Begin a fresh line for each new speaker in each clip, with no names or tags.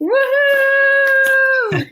Woohoo!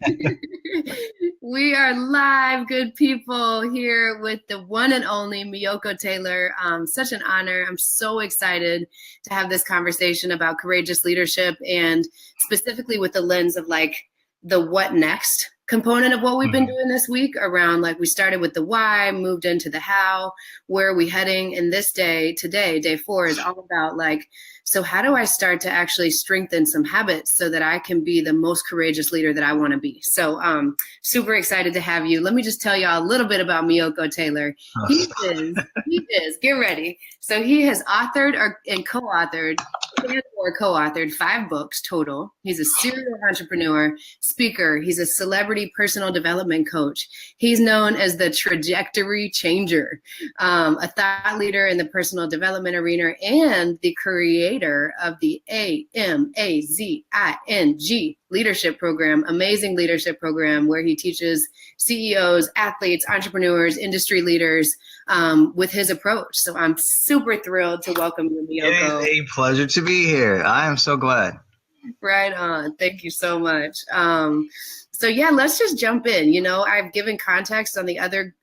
We are live, good people, here with the one and only Meiyoko Taylor. Such an honor. I'm so excited to have this conversation about courageous leadership and specifically with the lens of like the what next component of what we've been doing this week around like we started with the why, moved into the how, where are we heading? And this day, today, day 4 is all about like, so how do I start to actually strengthen some habits so that I can be the most courageous leader that I want to be? So super excited to have you. Let me just tell y'all a little bit about Meiyoko Taylor. He is, get ready. So he has authored and co-authored or co-authored 5 books total. He's a serial entrepreneur, speaker. He's a celebrity personal development coach. He's known as the trajectory changer, a thought leader in the personal development arena, and the creator of the AMAZING leadership program, amazing leadership program, where he teaches CEOs, athletes, entrepreneurs, industry leaders with his approach. So I'm super thrilled to welcome you, Meiyoko.
It is a pleasure to be here. I am so glad.
Right on. Thank you so much. So yeah, let's just jump in. You know, I've given context on the other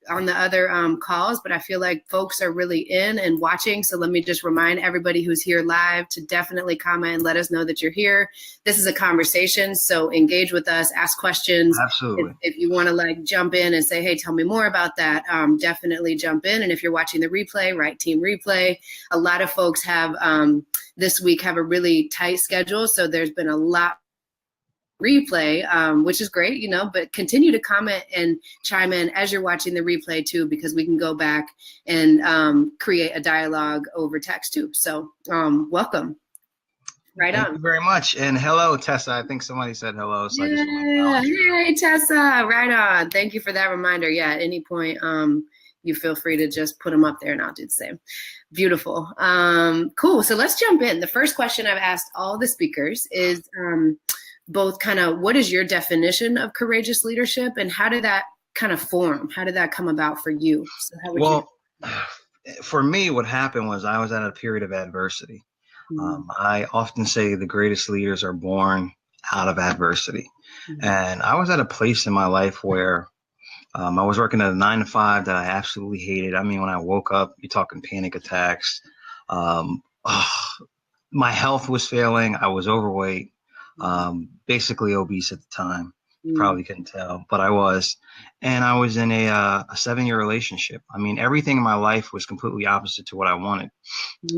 calls, but I feel like folks are really in and watching. So let me just remind everybody who's here live to definitely comment and let us know that you're here. This is a conversation, so engage with us, ask questions.
Absolutely.
If you want to like jump in and say, hey, tell me more about that, definitely jump in. And if you're watching the replay, right team replay. A lot of folks have this week have a really tight schedule, so there's been a lot replay, which is great, you know, but continue to comment and chime in as you're watching the replay too, because we can go back and create a dialogue over text too. So welcome. Right on.
Thank you very much. And hello, Tessa. I think somebody said hello. So
yeah. Hey, Tessa. Right on. Thank you for that reminder. Yeah, at any point, you feel free to just put them up there and I'll do the same. Beautiful. Cool. So let's jump in. The first question I've asked all the speakers is both kind of what is your definition of courageous leadership and how did that kind of form? How did that come about for you? So how would
for me, what happened was I was at a period of adversity. I often say the greatest leaders are born out of adversity. And I was at a place in my life where I was working at a 9-to-5 that I absolutely hated. I mean, when I woke up, you're talking panic attacks. My health was failing. I was overweight. Basically obese at the time. You probably couldn't tell, but I was. And I was in a 7-year relationship. I mean, everything in my life was completely opposite to what I wanted.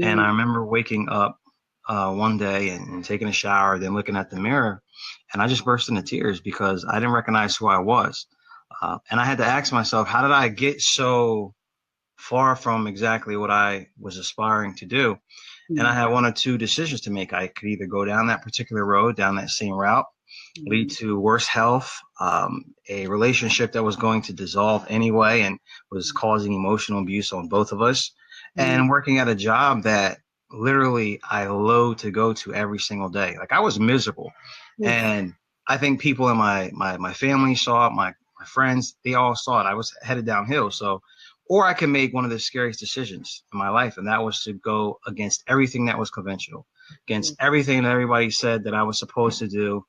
And I remember waking up one day and taking a shower, then looking at the mirror, and I just burst into tears because I didn't recognize who I was. And I had to ask myself, how did I get so far from exactly what I was aspiring to do? And I had 1 or 2 decisions to make. I could either go down that particular road, down that same route, lead to worse health, a relationship that was going to dissolve anyway and was causing emotional abuse on both of us, and working at a job that literally I loathed to go to every single day. Like I was miserable. And I think people in my family saw it, my friends, they all saw it. I was headed downhill. So or I could make one of the scariest decisions in my life, and that was to go against everything that was conventional, against everything that everybody said that I was supposed to do.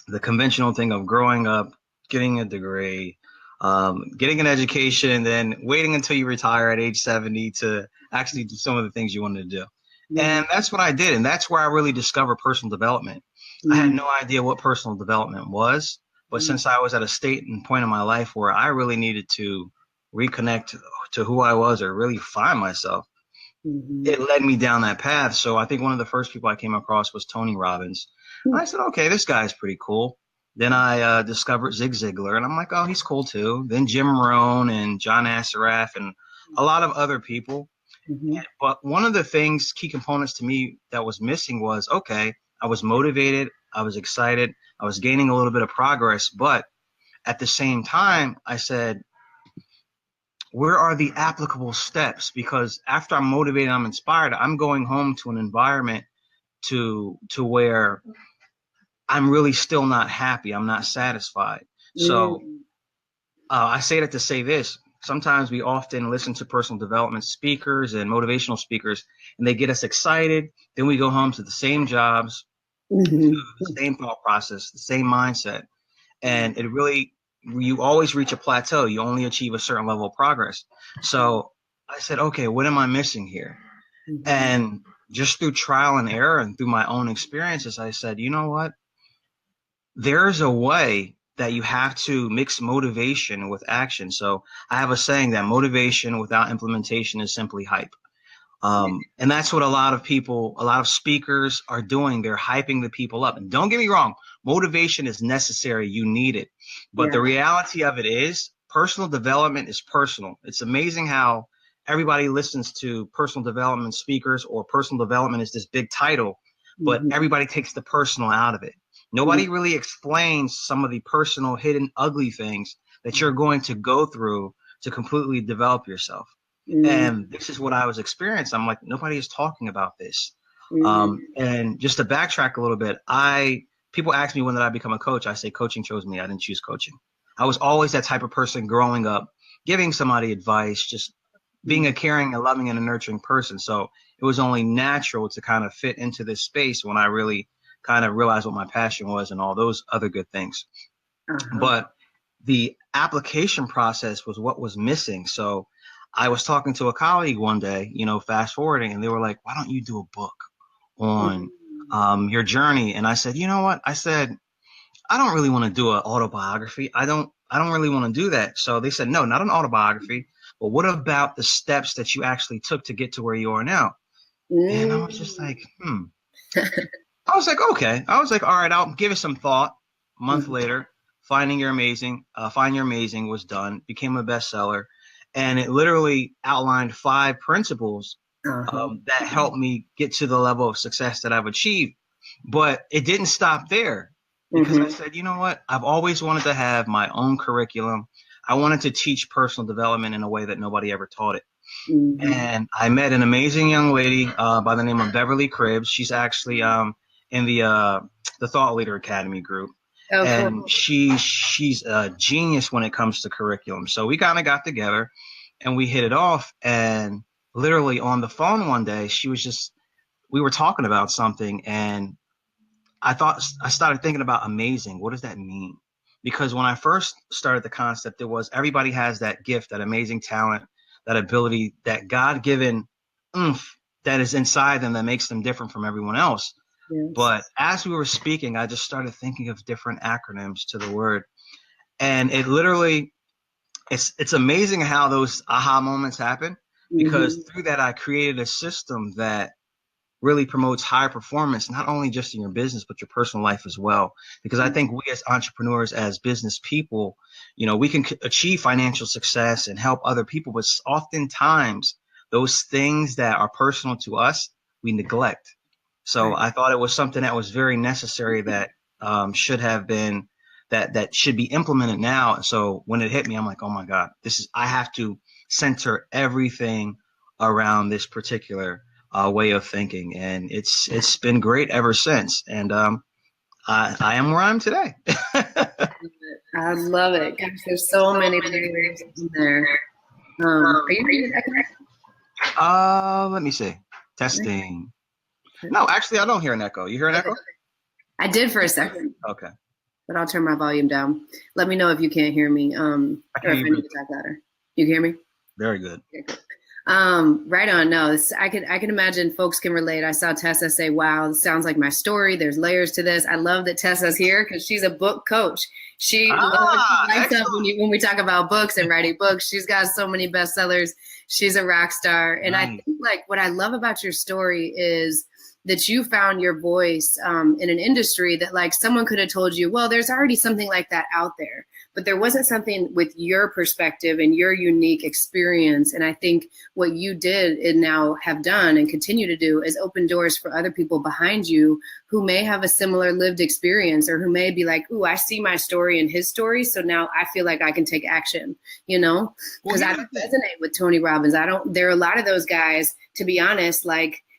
The conventional thing of growing up, getting a degree, getting an education, and then waiting until you retire at age 70 to actually do some of the things you wanted to do. And that's what I did, and that's where I really discovered personal development. I had no idea what personal development was, but since I was at a state and point in my life where I really needed to reconnect to who I was or really find myself, it led me down that path. So I think one of the first people I came across was Tony Robbins. And I said, okay, this guy's pretty cool. Then I discovered Zig Ziglar, and I'm like, oh, he's cool too. Then Jim Rohn and John Assaraf and a lot of other people. But one of the things, key components to me that was missing was, okay, I was motivated, I was excited, I was gaining a little bit of progress, but at the same time, I said, where are the applicable steps? Because after I'm motivated, I'm inspired, I'm going home to an environment to where I'm really still not happy. I'm not satisfied. So I say that to say this. Sometimes we often listen to personal development speakers and motivational speakers, and they get us excited. Then we go home to the same jobs, The same thought process, the same mindset. And it really, you always reach a plateau. You only achieve a certain level of progress. So I said, okay, what am I missing here? And just through trial and error and through my own experiences, I said, you know what? There's a way that you have to mix motivation with action. So I have a saying that motivation without implementation is simply hype. And that's what a lot of people, a lot of speakers are doing. They're hyping the people up. And don't get me wrong, motivation is necessary. You need it. But the reality of it is personal development is personal. It's amazing how everybody listens to personal development speakers, or personal development is this big title, but everybody takes the personal out of it. Nobody really explains some of the personal, hidden, ugly things that you're going to go through to completely develop yourself. And this is what I was experiencing. I'm like, nobody is talking about this. And just to backtrack a little bit, people ask me when did I become a coach? I say coaching chose me. I didn't choose coaching. I was always that type of person growing up, giving somebody advice, just being a caring, a loving, and a nurturing person. So it was only natural to kind of fit into this space when I really kind of realized what my passion was and all those other good things. But the application process was what was missing. So I was talking to a colleague one day, fast forwarding, and they were like, why don't you do a book on your journey? And I said, you know what? I said, I don't really want to do an autobiography. I don't really want to do that. So they said, no, not an autobiography, but what about the steps that you actually took to get to where you are now? And I was just like, I was like, okay. I was like, all right, I'll give it some thought. A month later, Find Your Amazing was done, became a bestseller. And it literally outlined 5 principles that helped me get to the level of success that I've achieved. But it didn't stop there, because I said, you know what? I've always wanted to have my own curriculum. I wanted to teach personal development in a way that nobody ever taught it. And I met an amazing young lady by the name of Beverly Cribbs. She's actually in the Thought Leader Academy group. Oh, and cool. She's a genius when it comes to curriculum. So we kind of got together and we hit it off. And literally on the phone one day, we were talking about something, and I started thinking about amazing. What does that mean? Because when I first started the concept, it was everybody has that gift, that amazing talent, that ability, that God-given oomph that is inside them that makes them different from everyone else. Yes. But as we were speaking, I just started thinking of different acronyms to the word. And it literally, it's amazing how those aha moments happen, because through that, I created a system that really promotes higher performance, not only just in your business, but your personal life as well. Because I think we as entrepreneurs, as business people, we can achieve financial success and help other people, but oftentimes those things that are personal to us, we neglect. So I thought it was something that was very necessary that should have been, that should be implemented now. So when it hit me, I'm like, oh my God, I have to center everything around this particular way of thinking. And it's been great ever since. And I am where I am today.
I love it. Gosh, there's so many layers in there. Are you hearing echo?
Let me see. Testing. No, actually, I don't hear an echo. You hear an echo?
I did for a second.
Okay.
But I'll turn my volume down. Let me know if you can't hear me. Or if I need to talk louder. You can hear me?
Very good.
Okay, good. Right on. No, I can imagine folks can relate. I saw Tessa say, wow, this sounds like my story. There's layers to this. I love that Tessa's here because she's a book coach. She lights up when we talk about books and writing books. She's got so many bestsellers. She's a rock star. And I think what I love about your story is that you found your voice in an industry that someone could have told you, well, there's already something like that out there. But there wasn't something with your perspective and your unique experience. And I think what you did and now have done and continue to do is open doors for other people behind you who may have a similar lived experience, or who may be like, ooh, I see my story in his story. So now I feel like I can take action, because I don't resonate with Tony Robbins. There are a lot of those guys, to be honest,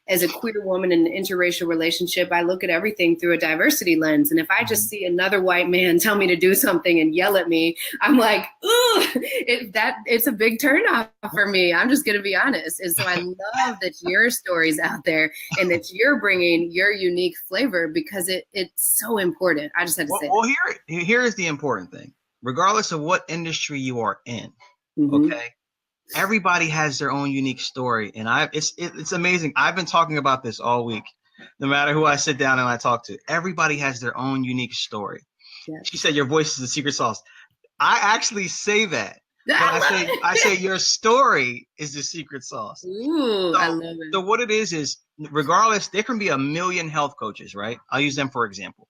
as a queer woman in an interracial relationship, I look at everything through a diversity lens. And if I just see another white man tell me to do something and yell at me, I'm like, ooh, it's a big turnoff for me. I'm just going to be honest. And so I love that your story's out there and that you're bringing your unique flavor, because it's so important. I just had to say
Well, here is the important thing. Regardless of what industry you are in, okay, everybody has their own unique story, and it's amazing. I've been talking about this all week. No matter who I sit down and I talk to, everybody has their own unique story. Yes. She said your voice is the secret sauce. I actually say that, but I say your story is the secret sauce.
Ooh, I love it.
So what it is regardless, there can be a million health coaches, right? I'll use them for example.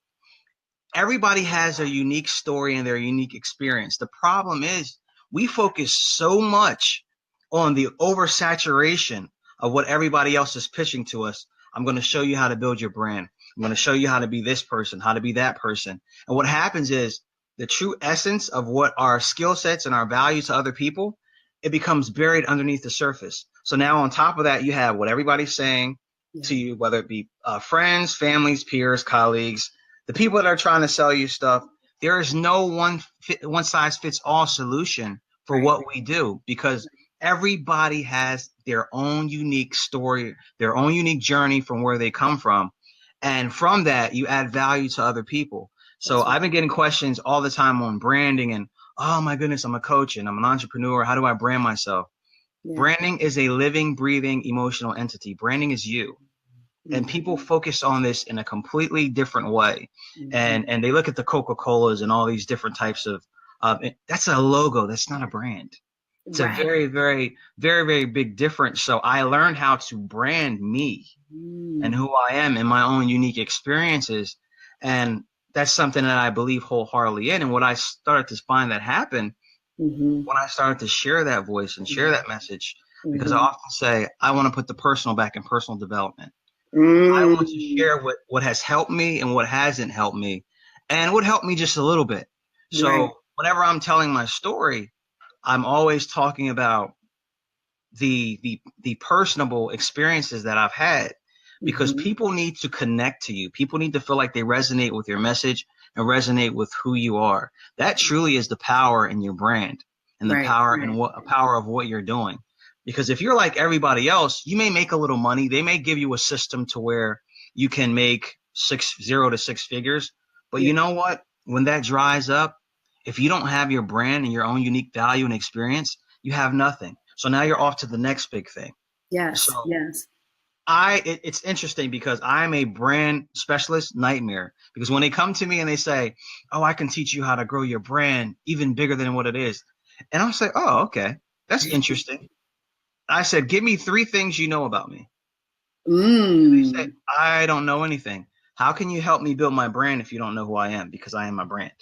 Everybody has a unique story and their unique experience. The problem is we focus so much on the oversaturation of what everybody else is pitching to us. I'm going to show you how to build your brand. I'm going to show you how to be this person, how to be that person. And what happens is the true essence of what our skill sets and our values to other people, it becomes buried underneath the surface. So now on top of that, you have what everybody's saying to you, whether it be friends, families, peers, colleagues, the people that are trying to sell you stuff. There is no one size fits all solution for what we do, because everybody has their own unique story, their own unique journey from where they come from. And from that, you add value to other people. So I've been getting questions all the time on branding and, oh my goodness, I'm a coach and I'm an entrepreneur. How do I brand myself? Branding is a living, breathing, emotional entity. Branding is you. And people focus on this in a completely different way. And they look at the Coca-Colas and all these different types of, that's a logo. That's not a brand. It's a very, very, very, very big difference. So I learned how to brand me and who I am and my own unique experiences. And that's something that I believe wholeheartedly in. And what I started to find that happen when I started to share that voice and share that message, because I often say, I want to put the personal back in personal development. I want to share what has helped me and what hasn't helped me, and what helped me just a little bit. So whenever I'm telling my story, I'm always talking about the personable experiences that I've had, because people need to connect to you. People need to feel like they resonate with your message and resonate with who you are. That truly is the power in your brand and the power and power of what you're doing. Because if you're like everybody else, you may make a little money. They may give you a system to where you can make 0 to 6 figures. But you know what? When that dries up, if you don't have your brand and your own unique value and experience, you have nothing. So now you're off to the next big thing. It's interesting because I'm a brand specialist nightmare, because when they come to me and they say, oh, I can teach you how to grow your brand even bigger than what it is. And I'll say, oh, okay, that's interesting. I said, give me 3 things you know about me. They said, I don't know anything. How can you help me build my brand if you don't know who I am? Because I am my brand.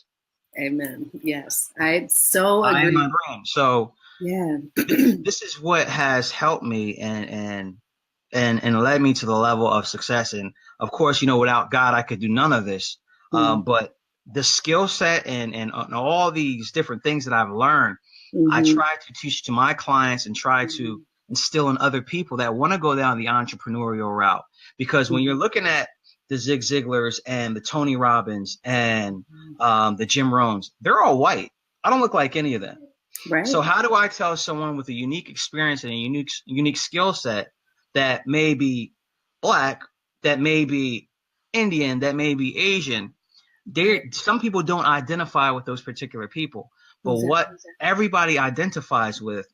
Amen. Yes, I so agree.
I am my brand. So this is what has helped me and led me to the level of success. And of course, without God, I could do none of this. But the skill set and all these different things that I've learned, I try to teach to my clients and try to instill in other people that want to go down the entrepreneurial route. Because when you're looking at the Zig Ziglars and the Tony Robbins and the Jim Rohns, they're all white. I don't look like any of them. So how do I tell someone with a unique experience and a unique skill set that may be Black, that may be Indian, that may be Asian? Some people don't identify with those particular people. But what everybody identifies with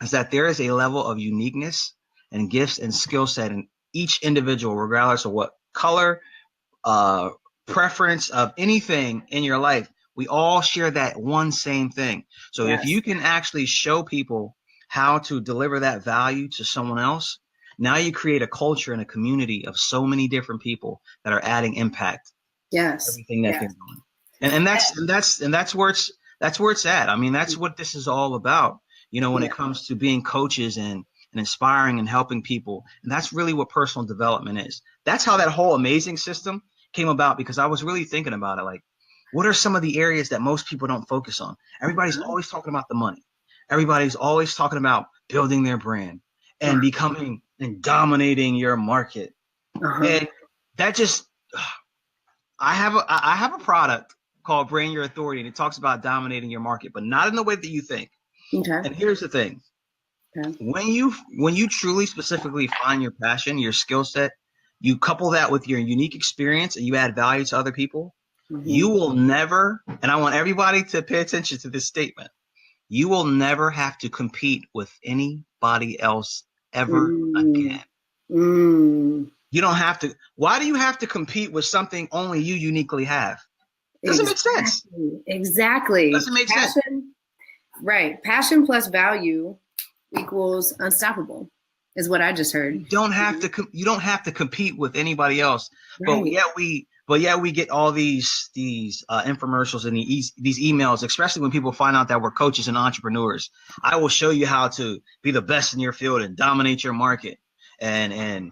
is that there is a level of uniqueness and gifts and skill set in each individual, regardless of what color, preference of anything in your life. We all share that one same thing. So if you can actually show people how to deliver that value to someone else, now you create a culture and a community of so many different people that are adding impact. Everything that they're doing. And that's where it's at. I mean, that's what this is all about, when it comes to being coaches and inspiring and helping people. And that's really what personal development is. That's how that whole amazing system came about, because I was really thinking about it. Like, what are some of the areas that most people don't focus on? Everybody's always talking about the money. Everybody's always talking about building their brand and becoming and dominating your market.
Uh-huh.
And that just, I have a product called Brain Your Authority, and it talks about dominating your market, but not in the way that you think.
Okay.
And here's the thing.
Okay.
When you truly specifically find your passion, your skill set, you couple that with your unique experience and you add value to other people, you
Mm-hmm.
will never, and I want everybody to pay attention to this statement, you will never have to compete with anybody else ever
Mm.
again.
Mm.
You don't have to. Why do you have to compete with something only you uniquely have? Doesn't make sense.
Exactly. Exactly.
Doesn't make sense.
Passion, right. Passion plus value equals unstoppable, is what I just heard.
You don't have to compete with anybody else. But
Right.
yet we get all these infomercials and these emails, especially when people find out that we're coaches and entrepreneurs. I will show you how to be the best in your field and dominate your market and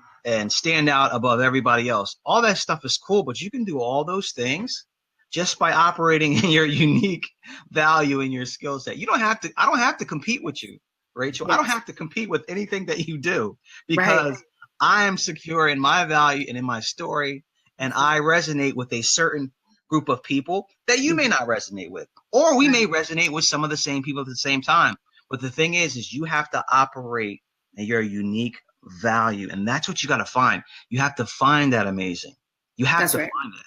stand out above everybody else. All that stuff is cool, but you can do all those things just by operating in your unique value and your skill set. You don't have to. I don't have to compete with you, Rachel. I don't
Yes.
have to compete with anything that you do
Right.
because I am secure in my value and in my story, and I resonate with a certain group of people that you may
Mhm.
not resonate with, or we may
Right.
resonate with some of the same people at the same time. But the thing is you have to operate in your unique value, and that's what you got to find. You have to find that amazing. You have
That's
to
right.
find that.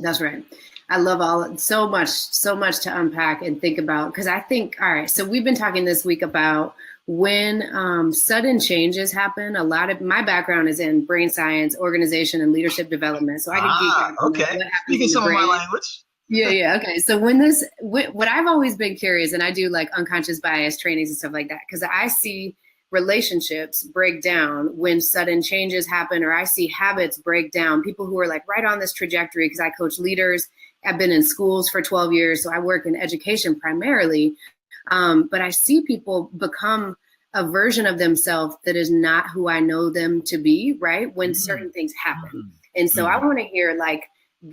That's right. I love so much to unpack and think about because I think, all right, so we've been talking this week about when sudden changes happen. A lot of my background is in brain science, organization, and leadership development. So I could geek
Ah,
out on like
okay.
what happens
Speaking
in the
some of my
brain.
language.
Yeah, yeah. Okay. So when what I've always been curious, and I do like unconscious bias trainings and stuff like that, because I see relationships break down when sudden changes happen, or I see habits break down. People who are like right on this trajectory, because I coach leaders. I've been in schools for 12 years, so I work in education primarily. But I see people become a version of themselves that is not who I know them to be, right? When
Mm,
certain things happen.
mm,
And so I
mm,
want to hear like,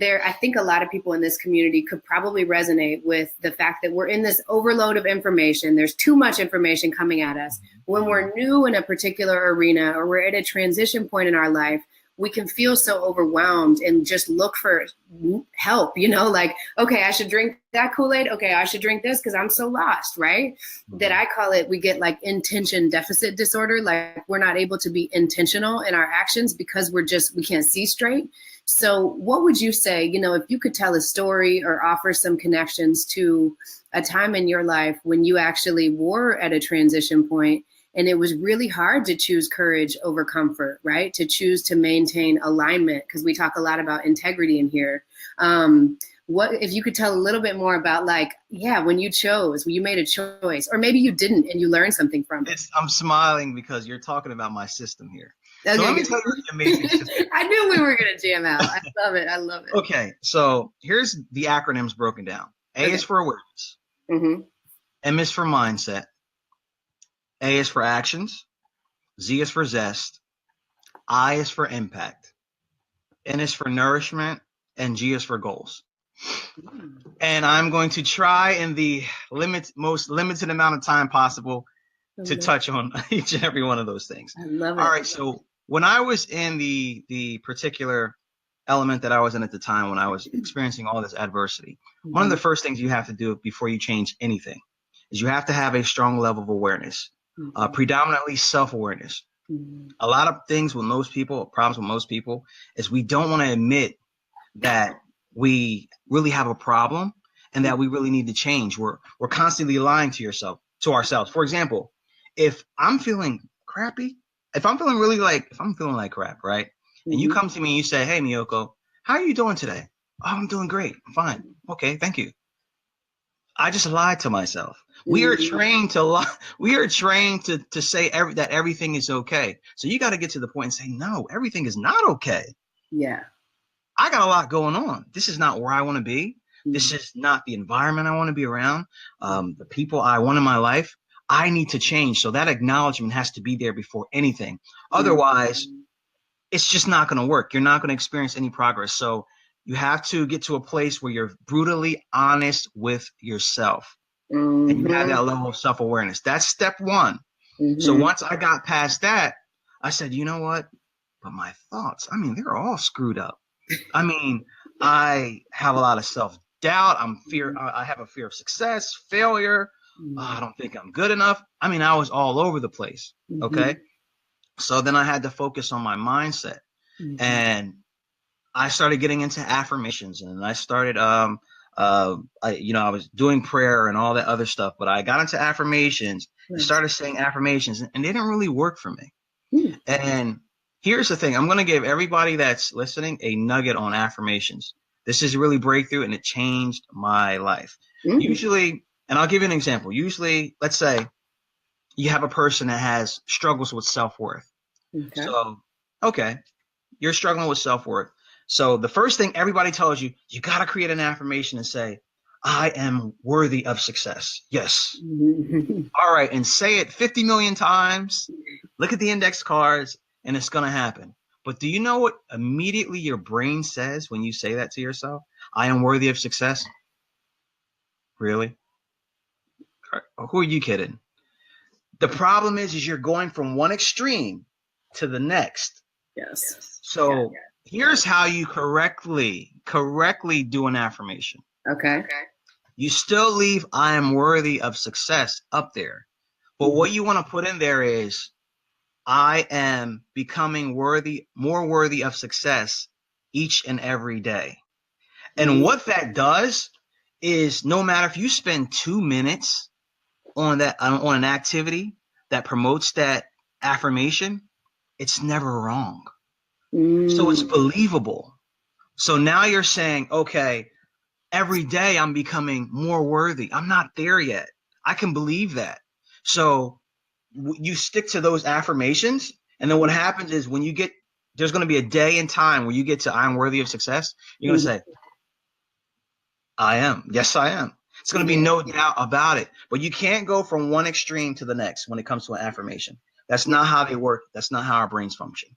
I think a lot of people in this community could probably resonate with the fact that we're in this overload of information. There's too much information coming at us. When
mm,
we're new in a particular arena or we're at a transition point in our life, we can feel so overwhelmed and just look for help, like, okay, I should drink that Kool-Aid. Okay, I should drink this because I'm so lost, right? That
mm.
I call it, we get like intention deficit disorder. Like we're not able to be intentional in our actions because we can't see straight. So, what would you say, if you could tell a story or offer some connections to a time in your life when you actually were at a transition point and it was really hard to choose courage over comfort, right? To choose to maintain alignment, because we talk a lot about integrity in here. What if you could tell a little bit more about like, yeah, when you made a choice, or maybe you didn't and you learned something from it?
I'm smiling because you're talking about my system here. So
Okay,
let me tell you
good.
what the amazing system.
I knew we were gonna jam out. I love it. I love it.
Okay, so here's the acronyms broken down. A is
Okay.
for awareness.
Mm-hmm.
M is for mindset. A is for actions. Z is for zest. I is for impact. N is for nourishment. And G is for goals. And I'm going to try in the most limited amount of time possible to touch on each and every one of those things.
I love
All
it.
right, so when I was in the particular element that I was in at the time, when I was experiencing all this adversity, one of the
Mm-hmm.
first things you have to do before you change anything is you have to have a strong level of awareness,
Mm-hmm.
predominantly self-awareness.
Mm-hmm.
A lot of things with most people, problems with most people, is we don't want to admit that we really have a problem and that we really need to change. We're constantly lying to ourselves. For example, if I'm feeling crappy, if I'm feeling like crap, right? And you
Mm-hmm.
come to me and you say, "Hey, Meiyoko, how are you doing today?" "Oh, I'm doing great. I'm fine." "Okay, thank you." I just lied to myself. We are
Mm-hmm.
trained to lie. We are trained to say that everything is okay. So you got to get to the point and say, "No, everything is not okay.
Yeah.
I got a lot going on. This is not where I want to be. This
Mm-hmm.
is not the environment I want to be around. The people I want in my life. I need to change." So that acknowledgement has to be there before anything. Otherwise, it's just not going to work. You're not going to experience any progress. So you have to get to a place where you're brutally honest with yourself and you have
Mm-hmm.
that level of self-awareness. That's step one. So
Mm-hmm.
once I got past that, I said, you know what? But my thoughts, I mean, they're all screwed up. I mean, I have a lot of self-doubt. I have a fear of success, failure. Oh, I don't think I'm good enough. I mean, I was all over the place. Okay. So then I had to focus on my mindset, and I started getting into affirmations, and I started, I was doing prayer and all that other stuff, but I got into affirmations and started saying affirmations, and they didn't really work for me. And here's the thing. I'm going to give everybody that's listening a nugget on affirmations. This is really breakthrough, and it changed my life. Usually, and I'll give you an example. Usually, let's say you have a person that has struggles with self-worth. So, okay, you're struggling with self-worth. So the first thing everybody tells you, you got to create an affirmation and say, I am worthy of success. Yes. All right. And say it 50 million times. Look at the index cards, and it's going to happen. But do you know what immediately your brain says when you say that to yourself? I am worthy of success. Really? Who are you kidding? The problem is you're going from one extreme to the next.
Yes.
So here's how you correctly do an affirmation.
Okay.
You still leave I am worthy of success up there. But what you want to put in there is I am becoming more worthy of success each and every day. And what that does is no matter if you spend 2 minutes on an activity that promotes that affirmation, it's never wrong. So it's believable. So now you're saying, okay, every day I'm becoming more worthy. I'm not there yet. I can believe that. So you stick to those affirmations. And then what happens is when there's going to be a day and time where you get to I'm worthy of success. You're going to say, I am. Yes, I am. It's going to be no doubt about it. But you can't go from one extreme to the next when it comes to an affirmation. That's not how they work. That's not how our brains function.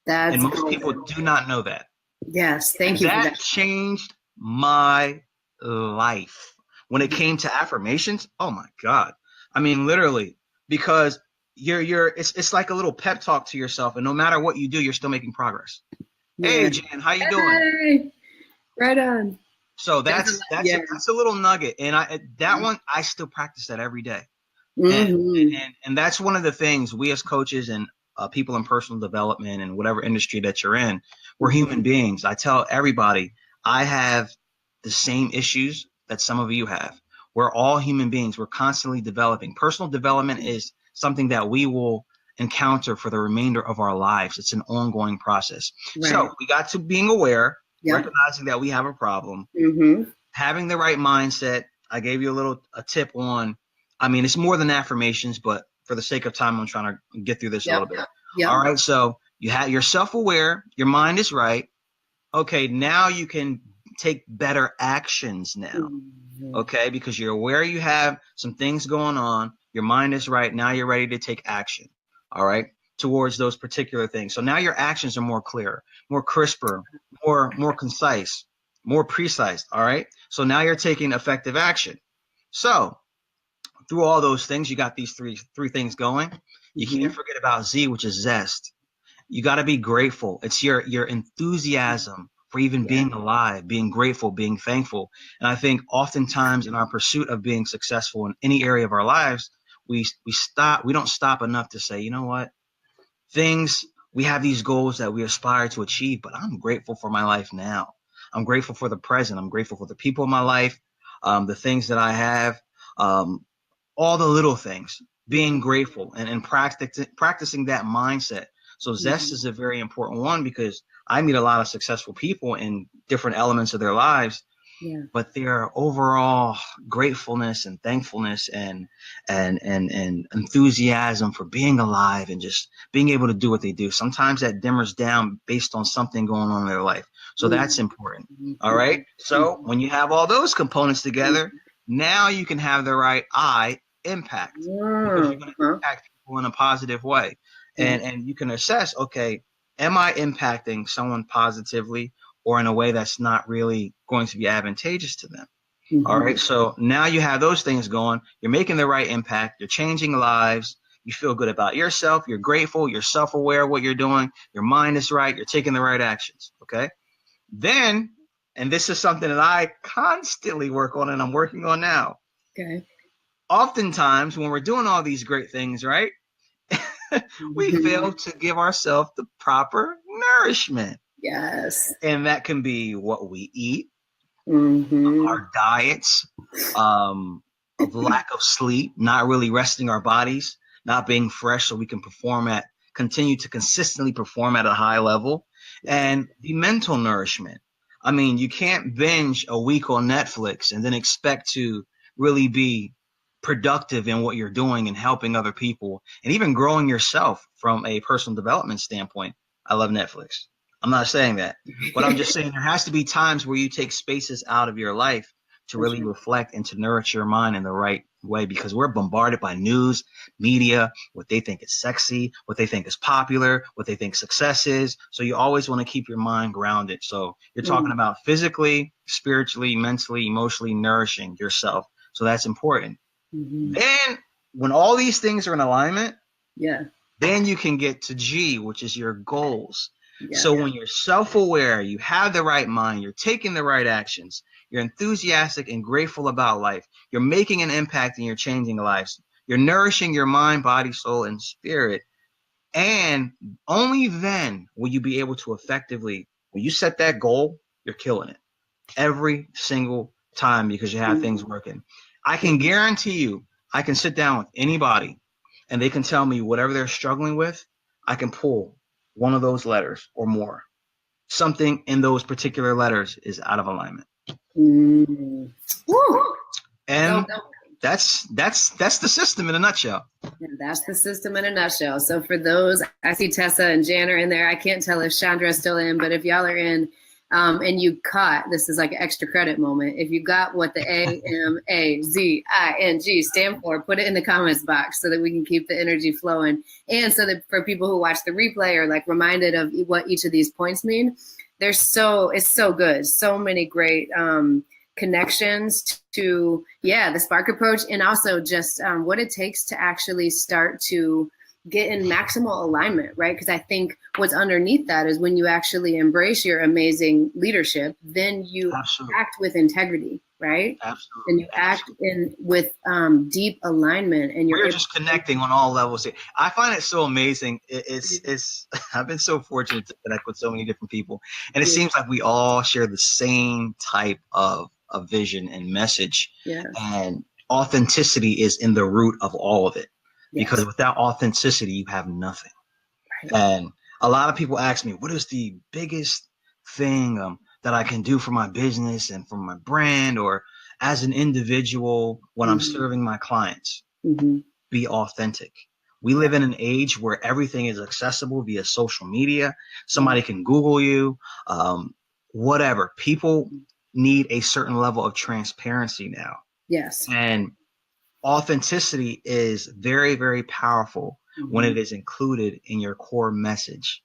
And most people do not know that.
Yes, thank you for that.
Changed my life when it came to affirmations. Oh my God. I mean, literally, because it's like a little pep talk to yourself, and no matter what you do, you're still making progress. Hey, Jan, how you doing?
Hey, right on.
So that's a little nugget, and one I still practice that every day. And that's one of the things we as coaches and people in personal development and whatever industry that you're in, we're human beings. I tell everybody I have the same issues that some of you have. We're all human beings. We're constantly developing. Personal development is something that we will encounter for the remainder of our lives. It's an ongoing process. Right. So we got to being aware, recognizing that we have a problem, having the right mindset. I gave you a tip on, I mean, it's more than affirmations, but for the sake of time, I'm trying to get through this a little bit. All right. So you're self-aware. Your mind is right. Okay. Now you can take better actions now. Okay. Because you're aware you have some things going on. Your mind is right. Now you're ready to take action. All right. Towards those particular things. So now your actions are more clear, more crisper, more concise, more precise. All right. So now you're taking effective action. So through all those things, you got these three things going. You can't forget about Z, which is zest. You got to be grateful. It's your enthusiasm for even being alive, being grateful, being thankful. And I think oftentimes in our pursuit of being successful in any area of our lives, we don't stop enough to say, you know what? We have these goals that we aspire to achieve, but I'm grateful for my life now. I'm grateful for the present. I'm grateful for the people in my life, the things that I have, all the little things, being grateful and practicing that mindset. So zest is a very important one because I meet a lot of successful people in different elements of their lives, but their overall gratefulness and thankfulness and enthusiasm for being alive and just being able to do what they do. Sometimes that dimmers down based on something going on in their life. So that's important. All right. So when you have all those components together, now you can have the right impact because you're going to impact people in a positive way. And you can assess, okay, am I impacting someone positively or in a way that's not really going to be advantageous to them? All right. So now you have those things going. You're making the right impact. You're changing lives. You feel good about yourself. You're grateful. You're self-aware of what you're doing. Your mind is right. You're taking the right actions. Okay. Then, and this is something that I constantly work on and I'm working on now.
Okay.
Oftentimes when we're doing all these great things, right, we fail to give ourselves the proper nourishment.
Yes.
And that can be what we eat,
Mm-hmm.
our diets, of lack of sleep, not really resting our bodies, not being fresh so we can continue to consistently perform at a high level, and the mental nourishment. I mean, you can't binge a week on Netflix and then expect to really be productive in what you're doing and helping other people and even growing yourself from a personal development standpoint. I love Netflix. I'm not saying that, but I'm just saying there has to be times where you take spaces out of your life to really reflect and to nourish your mind in the right way, because we're bombarded by news, media, what they think is sexy, what they think is popular, what they think success is. So you always want to keep your mind grounded. So you're talking about physically, spiritually, mentally, emotionally nourishing yourself. So that's important. Then when all these things are in alignment, then you can get to G, which is your goals. So when you're self-aware, you have the right mind, you're taking the right actions, you're enthusiastic and grateful about life, you're making an impact and you're changing lives, you're nourishing your mind, body, soul, and spirit. And only then will you be able to effectively, when you set that goal, you're killing it every single time because you have things working. I can guarantee you, I can sit down with anybody and they can tell me whatever they're struggling with. I can pull one of those letters or more. Something in those particular letters is out of alignment.
Mm.
And that's the system in a nutshell.
And that's the system in a nutshell. So for those, I see Tessa and Jan are in there. I can't tell if Chandra's still in, but if y'all are in, and you caught, this is like an extra credit moment. If you got what the AMAZING stand for, put it in the comments box so that we can keep the energy flowing. And so that for people who watch the replay are like reminded of what each of these points mean. It's so good. So many great connections to the spark approach, and also just what it takes to actually start to get in maximal alignment, right? Because I think what's underneath that is when you actually embrace your amazing leadership, then you act with integrity, right?
Absolutely.
And you act with deep alignment, and
we're just connecting on all levels. I find it so amazing. It's I've been so fortunate to connect with so many different people, and it seems like we all share the same type of vision and message. And authenticity is in the root of all of it, because without authenticity, you have nothing. And a lot of people ask me, what is the biggest thing that I can do for my business and for my brand or as an individual when I'm serving my clients? Be authentic. We live in an age where everything is accessible via social media. Somebody can Google you, whatever. People need a certain level of transparency now. And authenticity is very, very powerful when it is included in your core message.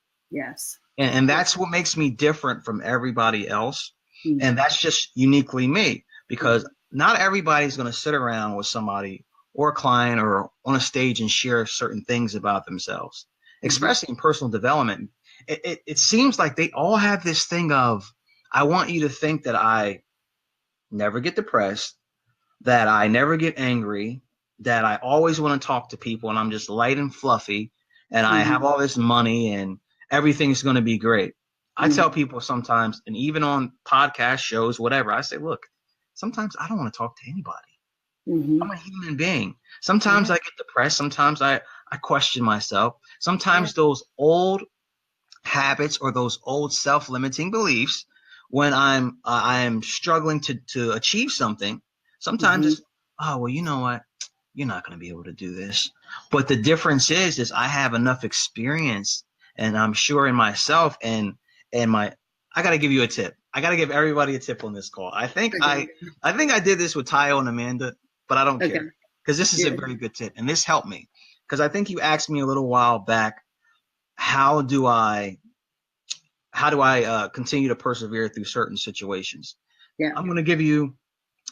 And that's what makes me different from everybody else. And that's just uniquely me, because not everybody's going to sit around with somebody or a client or on a stage and share certain things about themselves, especially in personal development. It seems like they all have this thing of, I want you to think that I never get depressed, that I never get angry, that I always want to talk to people and I'm just light and fluffy and I have all this money and everything's going to be great. I tell people sometimes, and even on podcast shows, whatever, I say, look, sometimes I don't want to talk to anybody. I'm a human being. Sometimes I get depressed. Sometimes I question myself. Sometimes those old habits or those old self-limiting beliefs, when I'm struggling to achieve something, sometimes it's, oh, well, you know what? You're not going to be able to do this. But the difference is I have enough experience and I'm sure in myself and I got to give you a tip. I got to give everybody a tip on this call. I think I did this with Tayo and Amanda, but I don't care, because this is a very good tip. And this helped me, because I think you asked me a little while back, how do I continue to persevere through certain situations? I'm going to give you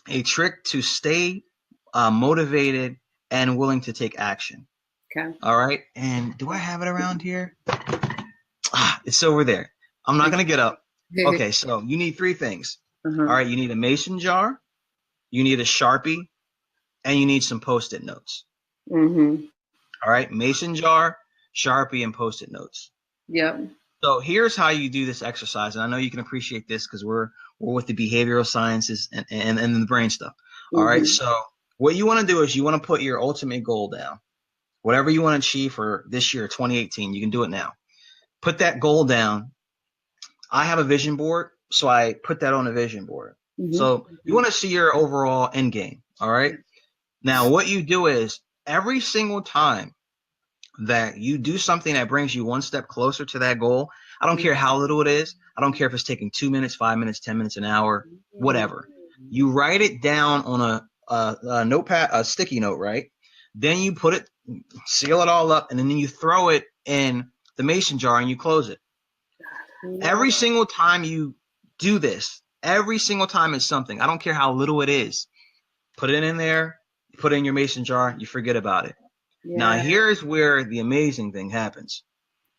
a trick to stay motivated and willing to take action.
Okay.
All right. And do I have it around here? It's over there. I'm not going to get up. Okay. So you need three things. All
Uh-huh.
right. You need a mason jar, you need a Sharpie, and you need some Post-it notes.
Mm-hmm.
All right. Mason jar, Sharpie, and Post-it notes.
Yep.
So here's how you do this exercise. And I know you can appreciate this because we're with the behavioral sciences and the brain stuff. All right.
Mm-hmm.
So what you want to do is you want to put your ultimate goal down. Whatever you want to achieve for this year, 2018, you can do it now. Put that goal down. I have a vision board, so I put that on a vision board. So you want to see your overall end game. All right. Now, what you do is every single time that you do something that brings you one step closer to that goal, I don't care how little it is. I don't care if it's taking 2 minutes, 5 minutes, 10 minutes, an hour, whatever. You write it down on a notepad, a sticky note, right? Then you put it, seal it all up, and then you throw it in the mason jar and you close it. Every single time you do this, every single time it's something, I don't care how little it is, put it in there, put it in your mason jar, you forget about it. Now, here's where the amazing thing happens.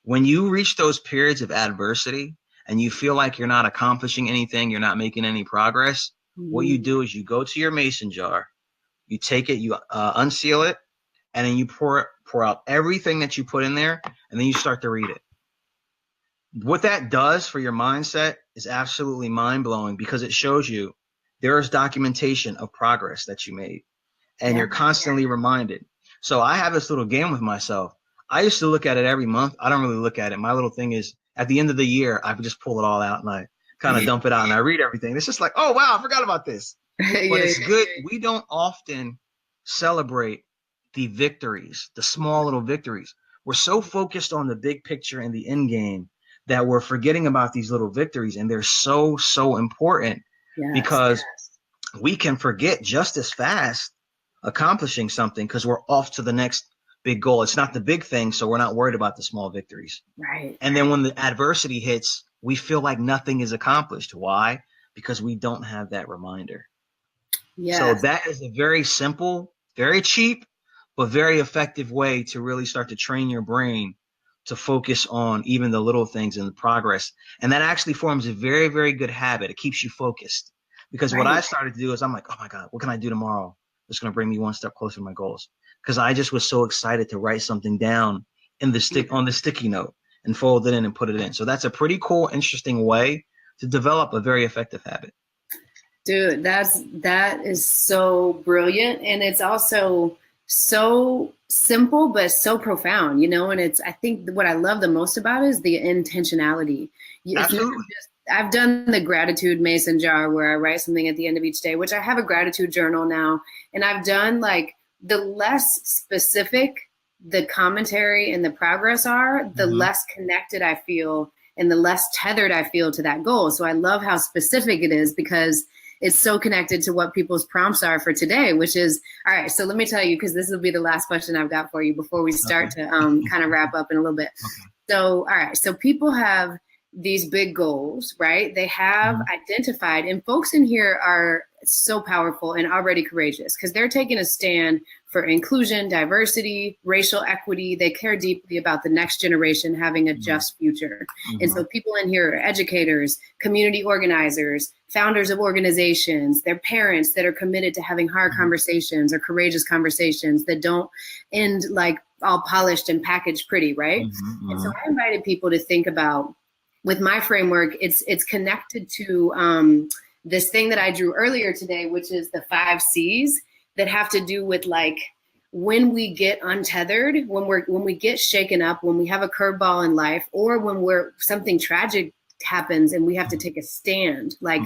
When you reach those periods of adversity and you feel like you're not accomplishing anything, you're not making any progress, what you do is you go to your mason jar, you take it, you unseal it, and then you pour out everything that you put in there, and then you start to read it. What that does for your mindset is absolutely mind-blowing because it shows you there is documentation of progress that you made, and you're constantly reminded. So I have this little game with myself. I used to look at it every month. I don't really look at it. My little thing is at the end of the year, I just pull it all out and I kind of dump it out and I read everything. It's just like, oh, wow, I forgot about this. But it's good. We don't often celebrate the victories, the small little victories. We're so focused on the big picture and the end game that we're forgetting about these little victories. And they're so, so important because we can forget just as fast accomplishing something because we're off to the next big goal. It's not the big thing, so we're not worried about the small victories.
Right.
And then when the adversity hits, we feel like nothing is accomplished. Why? Because we don't have that reminder. So that is a very simple, very cheap, but very effective way to really start to train your brain to focus on even the little things and the progress. And that actually forms a very, very good habit. It keeps you focused. Because what I started to do is I'm like, oh my God, what can I do tomorrow that's going to bring me one step closer to my goals? Because I just was so excited to write something down in the on the sticky note and fold it in and put it in. So that's a pretty cool, interesting way to develop a very effective habit.
Dude, that is so brilliant. And it's also so simple, but so profound, and I think what I love the most about it is the intentionality. It's not
Absolutely.
just, I've done the gratitude mason jar where I write something at the end of each day, which I have a gratitude journal now. And I've done like the less specific the commentary and the progress are, the less connected I feel and the less tethered I feel to that goal. So I love how specific it is because it's so connected to what people's prompts are for today, which is, all right, so let me tell you, because this will be the last question I've got for you before we start to kind of wrap up in a little bit. So, all right, so people have these big goals, right? They have identified, and folks in here are so powerful and already courageous because they're taking a stand for inclusion, diversity, racial equity. They care deeply about the next generation having a just future. And so people in here are educators, community organizers, founders of organizations, they're parents that are committed to having hard conversations or courageous conversations that don't end like all polished and packaged pretty, right? And so I invited people to think about, with my framework, it's connected to this thing that I drew earlier today, which is the 5 C's that have to do with like when we get untethered, when we get shaken up, when we have a curveball in life, or when something tragic happens and we have to take a stand, like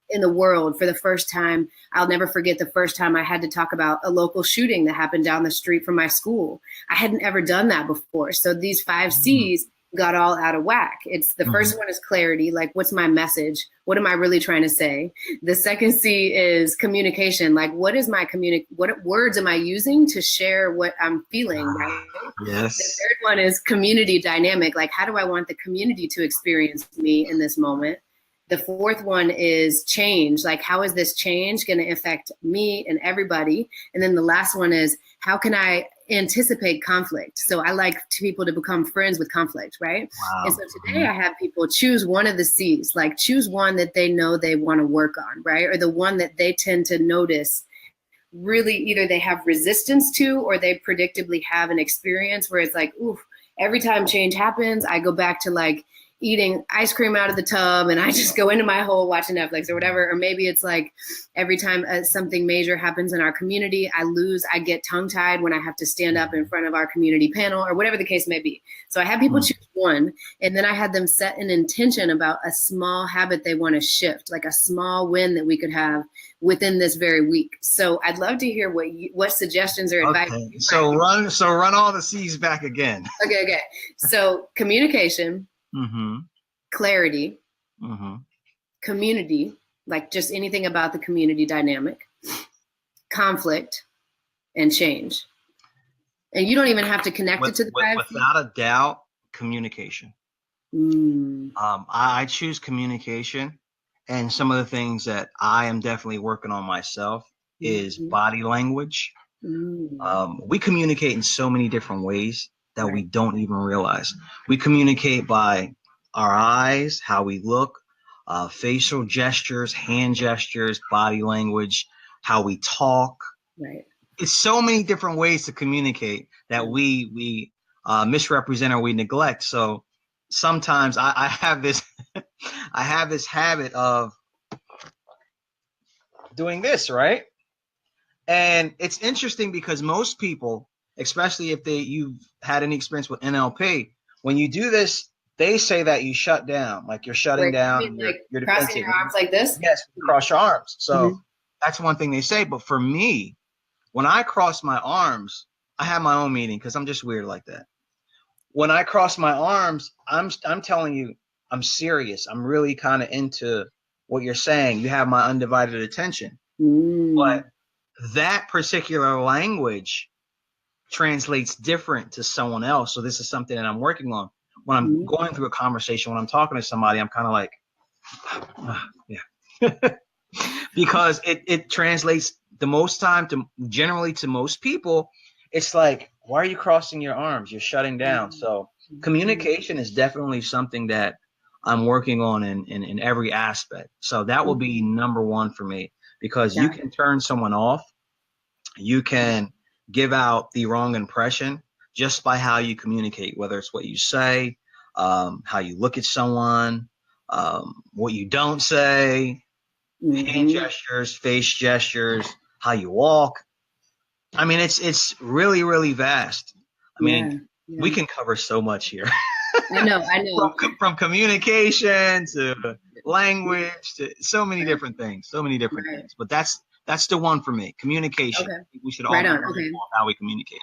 in the world for the first time. I'll never forget the first time I had to talk about a local shooting that happened down the street from my school. I hadn't ever done that before. So these 5 C's got all out of whack. It's the first one is clarity. Like, what's my message? What am I really trying to say? The second C is communication. Like, what words am I using to share what I'm feeling? Right.
Yes.
The third one is community dynamic. Like, how do I want the community to experience me in this moment? The fourth one is change. Like, how is this change going to affect me and everybody? And then the last one is, how can I anticipate conflict. So I like people to become friends with conflict, right? And
Wow.
so today I have people choose one of the C's, like choose one that they know they want to work on, right? Or the one that they tend to notice really either they have resistance to or they predictably have an experience where it's like, ooh, every time change happens, I go back to like eating ice cream out of the tub and I just go into my hole watching Netflix or whatever. Or maybe it's like every time something major happens in our community, I get tongue tied when I have to stand up in front of our community panel or whatever the case may be. So I had people choose one, and then I had them set an intention about a small habit they want to shift, like a small win that we could have within this very week. So I'd love to hear what suggestions or advice.
Okay. So run all the C's back again.
Okay. So communication,
Mm-hmm.
clarity,
Mm-hmm.
community, like just anything about the community dynamic, conflict, and change. And you don't even have to connect it to the
Without a doubt, communication. I choose communication, and some of the things that I am definitely working on myself is body language. We communicate in so many different ways that we don't even realize. We communicate by our eyes, how we look, facial gestures, hand gestures, body language, how we talk.
Right.
It's so many different ways to communicate that we misrepresent or we neglect. So sometimes I have this I have this habit of doing this, right? And it's interesting because most people, especially if you've had any experience with NLP, when you do this, they say that you shut down, like you're shutting down, you're
crossing
defensive.
your arms like this?
Yes, cross your arms. So that's one thing they say. But for me, when I cross my arms, I have my own meaning because I'm just weird like that. When I cross my arms, I'm telling you, I'm serious. I'm really kind of into what you're saying. You have my undivided attention. But that particular language translates different to someone else. So this is something that I'm working on. When I'm going through a conversation, when I'm talking to somebody, I'm kind of like, yeah. Because it translates the most time to generally to most people. It's like, why are you crossing your arms? You're shutting down. So communication is definitely something that I'm working on in every aspect. So that will be number one for me, because you can turn someone off. You can give out the wrong impression just by how you communicate, whether it's what you say, how you look at someone, what you don't say, hand gestures, face gestures, how you walk. I mean, it's really, really vast. I mean, we can cover so much here.
I know.
From communication to language to so many different things, things. But that's the one for me. Communication.
Okay.
We should all learn how we communicate.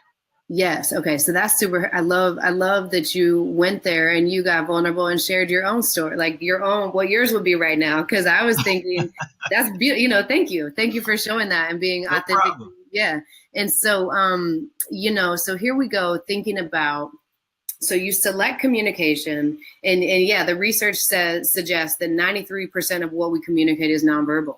Yes. Okay. So that's super. I love that you went there and you got vulnerable and shared your own story, like your own, what yours would be right now. Cause I was thinking that's beautiful. Thank you for showing that and being authentic.
Problem.
Yeah. And so, so here we go thinking about, so you select communication and yeah, the research suggests that 93% of what we communicate is nonverbal.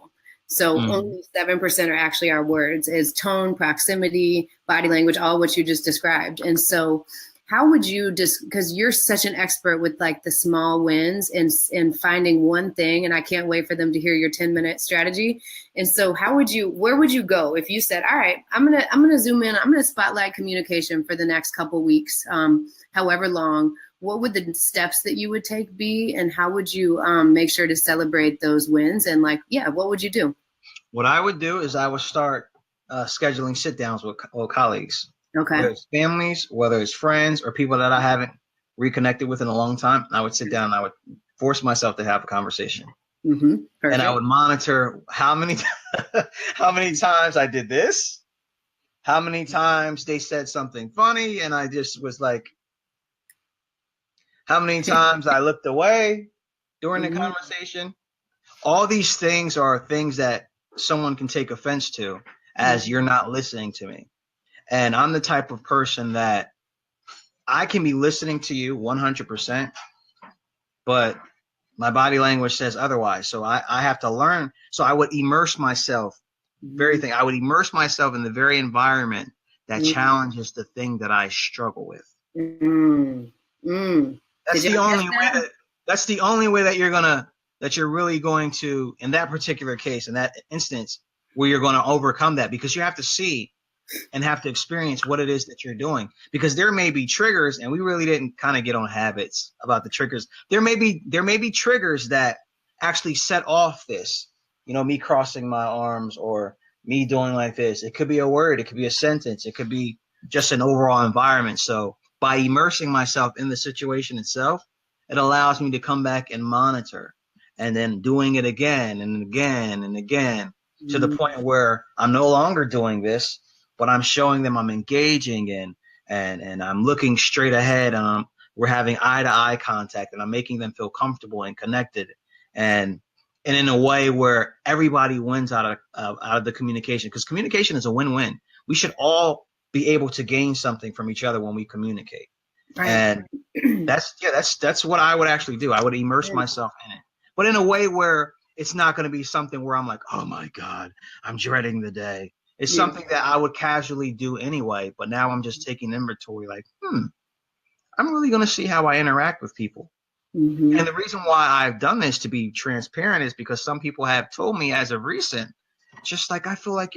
So only 7% are actually our words, is tone, proximity, body language, all what you just described. And so how would you because you're such an expert with like the small wins and finding one thing, and I can't wait for them to hear your 10-minute strategy. And so where would you go if you said, all right, I'm going to zoom in, I'm going to spotlight communication for the next couple weeks, however long. What would the steps that you would take be, and how would you make sure to celebrate those wins? And what would you do?
What I would do is I would start scheduling sit downs with colleagues.
Okay.
Whether it's families, whether it's friends, or people that I haven't reconnected with in a long time, I would sit down and I would force myself to have a conversation. And I would monitor how many times I did this, how many times they said something funny, and I just was like, how many times I looked away during the conversation. All these things are things that someone can take offense to as you're not listening to me. And I'm the type of person that I can be listening to you 100%, but my body language says otherwise. So I have to learn. So I would immerse myself, I would immerse myself in the very environment that challenges the thing that I struggle with.
Mm. Mm.
That's
Did
the
y'all
only
catch
way
that?
that's the only way that you're really going to, in that particular case, in that instance, where you're going to overcome that, because you have to see and have to experience what it is that you're doing, because there may be triggers, and we really didn't kind of get on habits about the triggers. There may be triggers that actually set off this, me crossing my arms or me doing like this. It could be a word, it could be a sentence, it could be just an overall environment. So by immersing myself in the situation itself, it allows me to come back and monitor, and then doing it again and again and again, to the point where I'm no longer doing this, but I'm showing them I'm engaging and I'm looking straight ahead, and we're having eye to eye contact, and I'm making them feel comfortable and connected, and in a way where everybody wins out of the communication, because communication is a win-win. We should all be able to gain something from each other when we communicate.
Right.
And that's what I would actually do. I would immerse myself in it, but in a way where it's not going to be something where I'm like, oh my God, I'm dreading the day. It's something that I would casually do anyway, but now I'm just taking inventory, like, I'm really going to see how I interact with people.
Mm-hmm.
And the reason why I've done this, to be transparent, is because some people have told me as of recent, just like, I feel like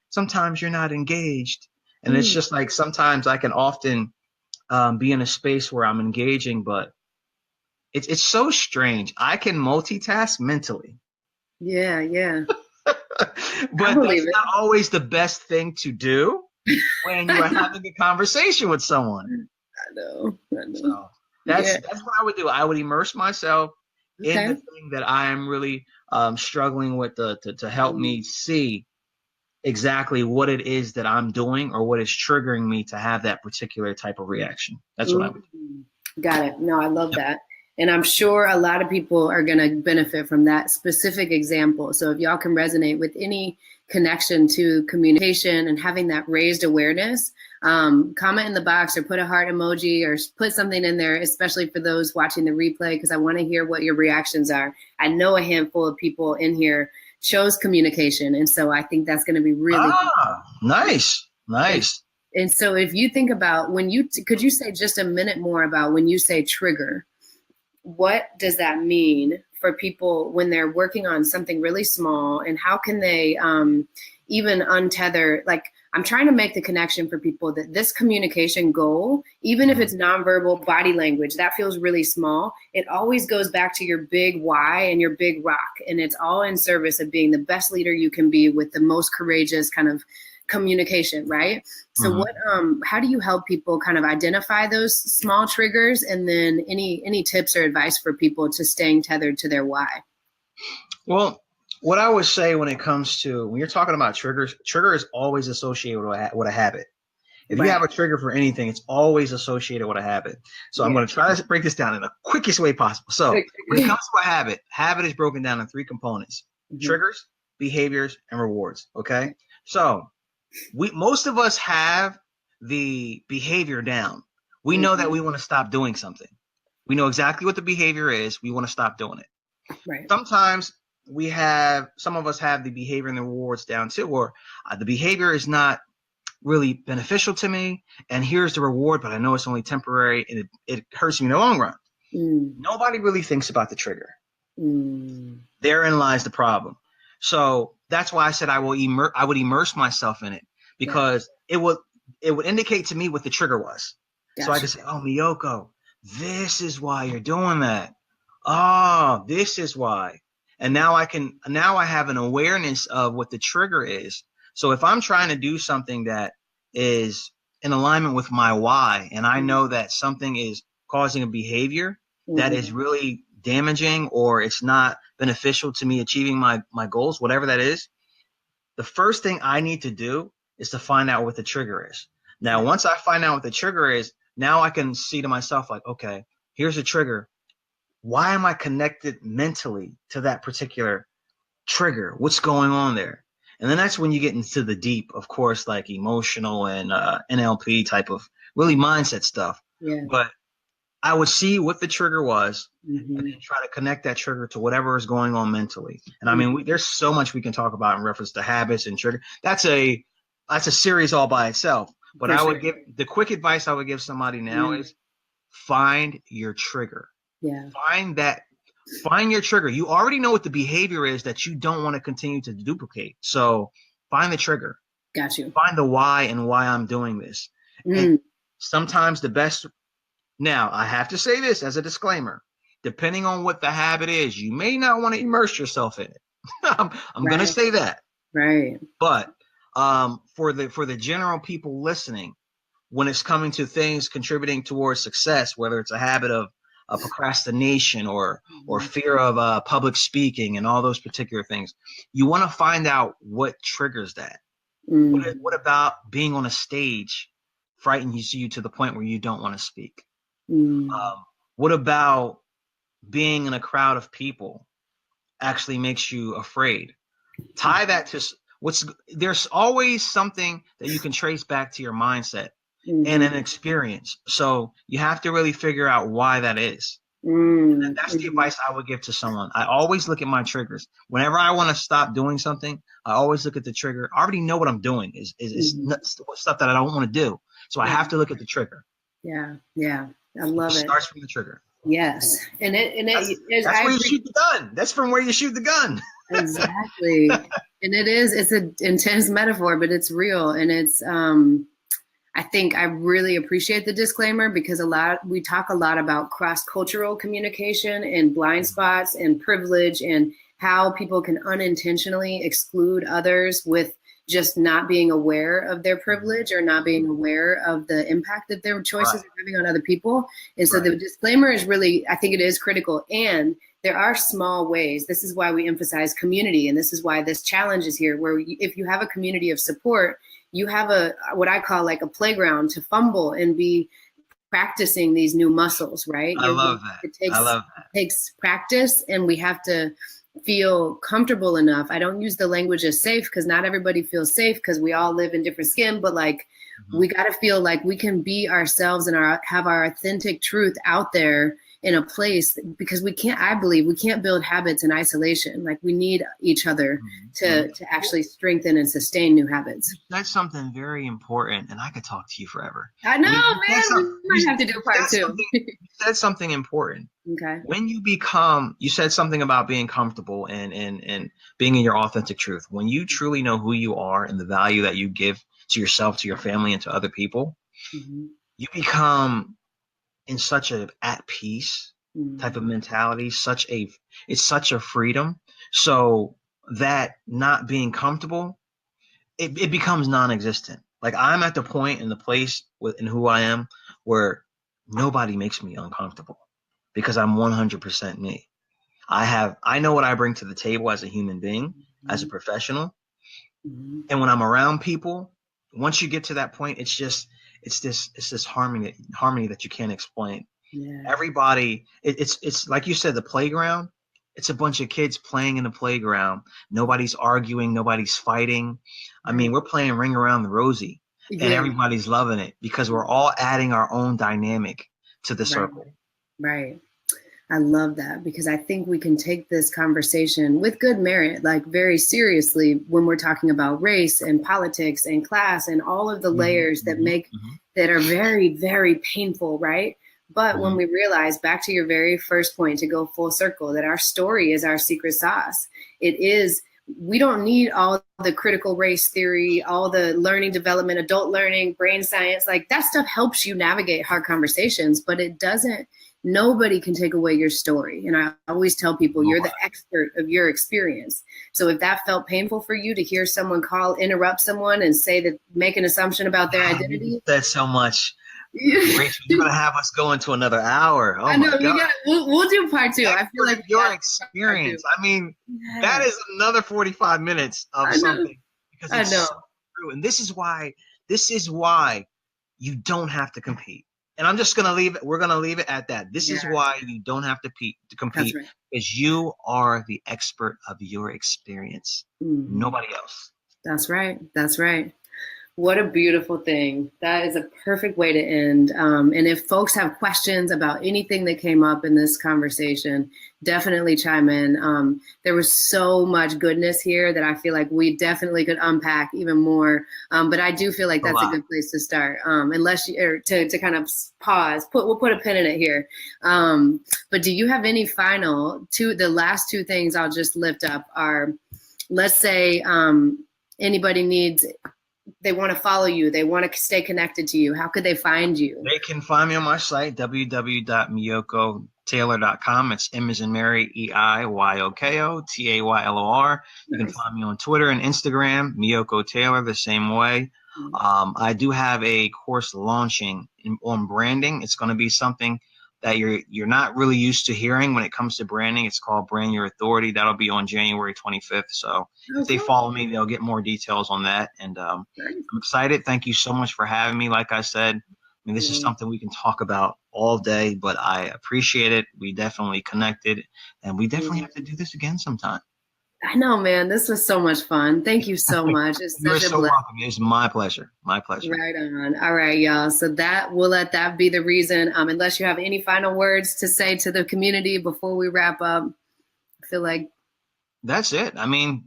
sometimes you're not engaged. And it's just like, sometimes I can often be in a space where I'm engaging, but it's so strange. I can multitask mentally.
Yeah, yeah. I
But
believe
that's
it.
not always the best thing to do when you are having a conversation with someone.
I know.
So
Yeah.
that's what I would do. I would immerse myself in the
Okay.
thing that I am really struggling with, to help me see exactly what it is that I'm doing, or what is triggering me to have that particular type of reaction. That's what I would do.
Got it. No, I love that. And I'm sure a lot of people are going to benefit from that specific example. So if y'all can resonate with any connection to communication and having that raised awareness, comment in the box or put a heart emoji or put something in there, especially for those watching the replay, because I want to hear what your reactions are. I know a handful of people in here chose communication. And so I think that's going to be really
Nice.
and,
Nice.
and so if you think about could you say just a minute more about when you say trigger? What does that mean for people when they're working on something really small, and how can they even untether? Like, I'm trying to make the connection for people that this communication goal, even if it's nonverbal body language, that feels really small. It always goes back to your big why and your big rock. And it's all in service of being the best leader you can be with the most courageous kind of communication, right? So how do you help people kind of identify those small triggers, and then any tips or advice for people to staying tethered to their why?
Well, what I would say when it comes to, when you're talking about triggers, trigger is always associated with a habit. If you have a trigger for anything, it's always associated with a habit. So I'm going to try to break this down in the quickest way possible. So when it comes to a habit is broken down in 3 components: triggers, behaviors, and rewards. Okay. So most of us have the behavior down. We know that we want to stop doing something. We know exactly what the behavior is. We want to stop doing it.
Right.
Sometimes some of us have the behavior and the rewards down too, or the behavior is not really beneficial to me, and here's the reward, but I know it's only temporary, and it hurts me in the long run. Nobody really thinks about the trigger. Therein lies the problem. So that's why I said I would immerse myself in it, because it would indicate to me what the trigger was. Gotcha. So I could say, oh, Meiyoko, this is why you're doing that. Oh, this is why. And now I have an awareness of what the trigger is. So if I'm trying to do something that is in alignment with my why, and I know that something is causing a behavior that is really damaging, or it's not beneficial to me achieving my goals, whatever that is, the first thing I need to do is to find out what the trigger is. Now, once I find out what the trigger is, now I can see to myself, like, okay, here's a trigger. Why am I connected mentally to that particular trigger? What's going on there? And then that's when you get into the deep, of course, like emotional and NLP type of really mindset stuff. Yeah. But I would see what the trigger was, and then try to connect that trigger to whatever is going on mentally. And I mean, there's so much we can talk about in reference to habits and trigger. That's a series all by itself. But
For
I
sure.
would give the quick advice I would give somebody now
Yeah.
is find your trigger.
Yeah.
Find your trigger. You already know what the behavior is that you don't want to continue to duplicate. So find the trigger.
Got you.
Find the why and why I'm doing this. And
Mm.
sometimes the best, now I have to say this as a disclaimer, depending on what the habit is, you may not want to immerse yourself in it. I'm going to
Right.
say that.
Right.
But for the general people listening, when it's coming to things contributing towards success, whether it's a habit of procrastination or fear of public speaking and all those particular things, you want to find out what triggers that. What about being on a stage frightens you to the point where you don't want to speak?
Mm.
What about being in a crowd of people actually makes you afraid? Tie that to what's there's always something that you can trace back to your mindset and an experience. So you have to really figure out why that is. And that's the advice I would give to someone. I always look at my triggers. Whenever I want to stop doing something, I always look at the trigger. I already know what I'm doing is stuff that I don't want to do. So I have to look at the trigger.
Yeah. Yeah. I love
It
it.
starts from the trigger.
Yes. And
That's where you shoot the gun. That's from where you shoot the gun.
Exactly. And it's an intense metaphor, but it's real. And I think I really appreciate the disclaimer because we talk a lot about cross-cultural communication and blind spots and privilege and how people can unintentionally exclude others with just not being aware of their privilege or not being aware of the impact that their choices are having on other people. And so the disclaimer is really, I think it is critical. And there are small ways. This is why we emphasize community. And this is why this challenge is here, where if you have a community of support, you have what I call like a playground to fumble and be practicing these new muscles, right?
I love that.
It takes practice, and we have to feel comfortable enough. I don't use the language as safe because not everybody feels safe because we all live in different skin, but like we got to feel like we can be ourselves and have our authentic truth out there in a place, because I believe we can't build habits in isolation. Like we need each other to actually strengthen and sustain new habits.
That's something very important, and I could talk to you forever.
I know, man. We might have to do part two.
You said something important.
Okay.
When you said something about being comfortable and being in your authentic truth. When you truly know who you are and the value that you give to yourself, to your family, and to other people, you become in such a at peace type of mentality, it's such a freedom. So that not being comfortable, it becomes non-existent. Like I'm at the point in the place in who I am where nobody makes me uncomfortable because I'm 100% me. I know what I bring to the table as a human being, as a professional. And when I'm around people, once you get to that point, it's this harmony that you can't explain.
Yeah.
Everybody, it's like you said, the playground. It's a bunch of kids playing in the playground. Nobody's arguing. Nobody's fighting. I mean, we're playing Ring Around the Rosie, and everybody's loving it because we're all adding our own dynamic to the circle.
Right. I love that, because I think we can take this conversation with good merit, like very seriously, when we're talking about race and politics and class and all of the layers that are very, very painful, right? But when we realize, back to your very first point, to go full circle, that our story is our secret sauce. We don't need all the critical race theory, all the learning development, adult learning, brain science. Like that stuff helps you navigate hard conversations, but nobody can take away your story. And I always tell people, you're the expert of your experience. So if that felt painful for you to hear someone interrupt someone and make an assumption about their identity.
That's so much. Rachel, you're gonna have us go into another hour. Oh, I know. My God.
We'll do part two. I feel like
your experience. I mean, that is another 45 minutes of something. Because it's so true. And this is why you don't have to compete. And I'm just gonna leave it. We're gonna leave it at that. This is why you don't have to compete, because you are the expert of your experience. Nobody else.
That's right. That's right. What a beautiful thing. That is a perfect way to end. And if folks have questions about anything that came up in this conversation, definitely chime in. There was so much goodness here that I feel like we definitely could unpack even more. But I do feel like that's a good place to start. Unless you, or to kind of pause, we'll put a pin in it here. But do you have any the last two things I'll just lift up are, let's say anybody they want to follow you, they want to stay connected to you. How could they find you?
They can find me on my site, www.meiyoko.taylor.com. It's M as in Mary, EIYOKO, TAYLOR. You can find me on Twitter and Instagram, Meiyoko Taylor, the same way. I do have a course launching on branding. It's going to be something that you're not really used to hearing when it comes to branding. It's called Brand Your Authority. That'll be on January 25th. So if they follow me, they'll get more details on that. And I'm excited. Thank you so much for having me. Like I said, I mean, this is something we can talk about all day, but I appreciate it. We definitely connected, and we definitely have to do this again sometime.
I know, man. This was so much fun. Thank you so much. It's
You're so welcome. It's my pleasure. My pleasure.
Right on. All right, y'all. So we'll let that be the reason. Unless you have any final words to say to the community before we wrap up, I feel like
that's it. I mean,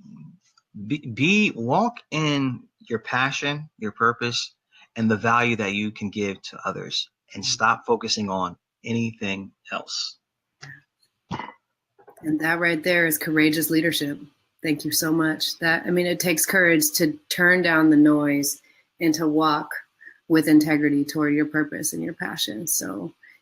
walk in your passion, your purpose, and the value that you can give to others, and stop focusing on anything else.
And that right there is courageous leadership. Thank you so much. It takes courage to turn down the noise and to walk with integrity toward your purpose and your passion.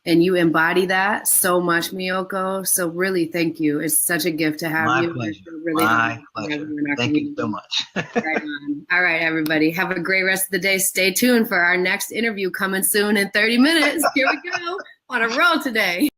And you embody that so much, Meiyoko. So really, thank you. It's such a gift to have you.
Pleasure. My pleasure. Thank you so much.
Right on. All right, everybody. Have a great rest of the day. Stay tuned for our next interview coming soon in 30 minutes. Here we go. On a roll today.